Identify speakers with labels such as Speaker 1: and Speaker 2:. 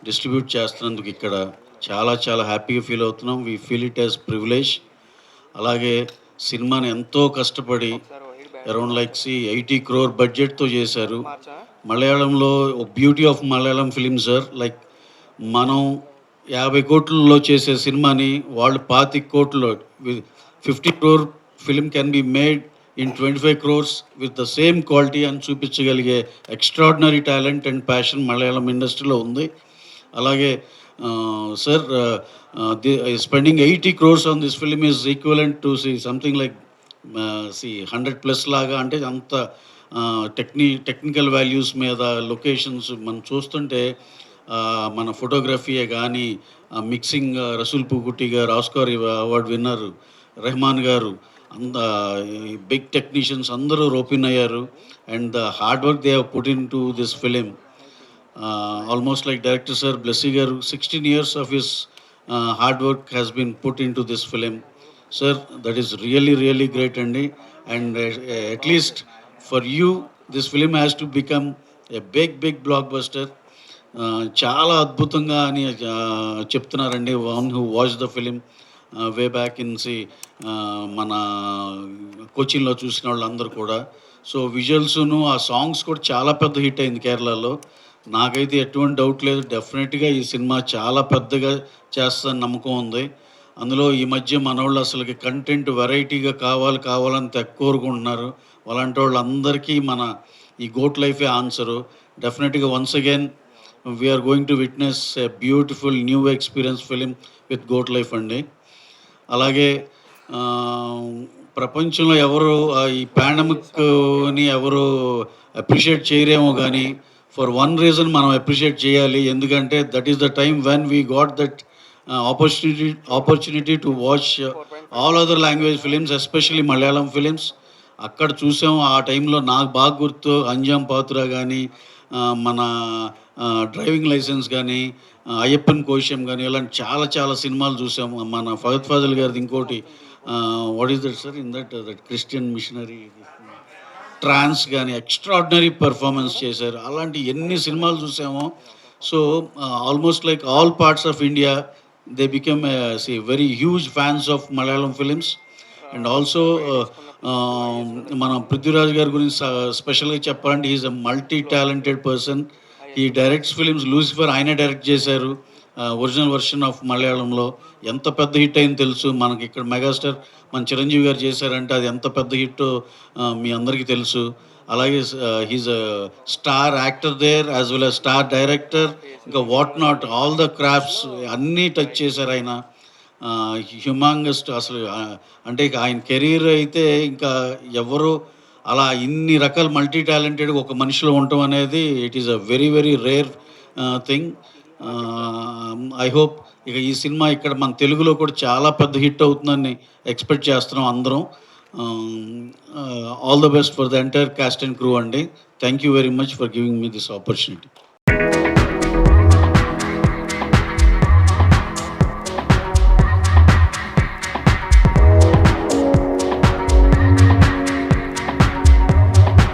Speaker 1: Distribute చేస్తున్నందుకు ఇక్కడ చాలా చాలా హ్యాపీగా ఫీల్ అవుతున్నాం. We feel it as privilege. అలాగే సినిమాని ఎంతో కష్టపడి అరౌండ్ లైక్ 80 crore బడ్జెట్‌తో చేశారు. మలయాళంలో beauty of Malayalam film sir. Like మనం 50 కోట్లలో చేసే సినిమాని వాళ్ళు 25 కోట్లలో 50 crore film can be made in 25 crores with the same quality అని చూపించగలిగే extraordinary talent and passion Malayalam ఇండస్ట్రీలో ఉంది. అలాగే sir spending 80 crores on this film is equivalent to something like 100+ లాగా. అంటే అంత టెక్నికల్ వాల్యూస్ మీద లొకేషన్స్ మనం చూస్తుంటే మన ఫోటోగ్రఫీయే కానీ మిక్సింగ్ రసూల్ పూకుట్టి గారు, ఆస్కార్ అవార్డ్ విన్నర్ రెహమాన్ గారు, అంత బిగ్ టెక్నీషియన్స్ అందరూ రోపిన్ అయ్యారు. And the hard work they have put in to this film. Almost like director sir Blessy గారు 16 years of his hard work has been put into this film. Sir, that is really really great అండి. And at least for you this film has to become a big blockbuster. చాలా అద్భుతంగా అని చెప్తున్నారండి one who watch the film way back in మన కోచిన్లో చూసిన వాళ్ళందరూ కూడా. So విజువల్స్ను ఆ సాంగ్స్ కూడా చాలా పెద్ద హిట్ అయింది కేరళలో. నాకైతే ఎటువంటి డౌట్ లేదు, డెఫినెట్గా ఈ సినిమా చాలా పెద్దగా చేస్తుందని నమ్మకం ఉంది. అందులో ఈ మధ్య మనోళ్ళు అసలుకి కంటెంట్ వెరైటీగా కావాలని కోరుకుంటున్నారు. అలాంటి వాళ్ళందరికీ మన ఈ గోట్ లైఫే ఆన్సరు. డెఫినెట్గా once again we're going to witness a beautiful new experience film with goat life అండి. అలాగే ప్రపంచంలో ఎవరు ఈ పాండమిక్ని ఎవరు అప్రిషియేట్ చేయరేమో కానీ ఫర్ వన్ రీజన్ మనం అప్రిషియేట్ చేయాలి. ఎందుకంటే that is the time when we got that opportunity to watch all other language films, especially Malayalam films. అక్కడ చూసాము. ఆ టైంలో నాకు బాగా గుర్తు అంజామ్ పాత్ర కానీ, మన డ్రైవింగ్ లైసెన్స్ కానీ, అయ్యప్పన్ కోశం కానీ, ఇలాంటి చాలా చాలా సినిమాలు చూసాము. మన ఫగత్ ఫాజిల్ గారిది ఇంకోటి what is that sir in that Christian missionary Trance కానీ ఎక్స్ట్రాడినరీ పెర్ఫార్మెన్స్ చేశారు. అలాంటి ఎన్ని సినిమాలు చూసామో. So almost like all parts of India they become very huge fans of Malayalam films. And also మన పృథ్వీరాజ్ గారి గురించి స్పెషల్గా చెప్పాలంటే is a multi talented person. ఈ డైరెక్ట్స్ ఫిలిమ్స్ లూసిఫర్ ఆయనే డైరెక్ట్ చేశారు, ఒరిజినల్ వర్షన్ ఆఫ్ మలయాళంలో. ఎంత పెద్ద హిట్ అయింది తెలుసు మనకి. ఇక్కడ మెగాస్టార్ మన చిరంజీవి గారు చేశారంటే అది ఎంత పెద్ద హిట్ మీ అందరికీ తెలుసు. అలాగే he's a star actor there as well as star director. ఇంకా what not all the crafts అన్నీ టచ్ చేశారు ఆయన. హ్యూమాంగస్ట్ అసలు. అంటే ఆయన కెరీర్ అయితే ఇంకా ఎవరు అలా ఇన్ని రకాల మల్టీ టాలెంటెడ్ ఒక మనిషిలో ఉండటం అనేది it is a very very rare thing. I hope ఇక ఈ సినిమా ఇక్కడ మన తెలుగులో కూడా చాలా పెద్ద హిట్ అవుతుందని ఎక్స్పెక్ట్ చేస్తున్నాం అందరం. All the best for the entire cast and crew అండి. Thank you very much for giving me this opportunity.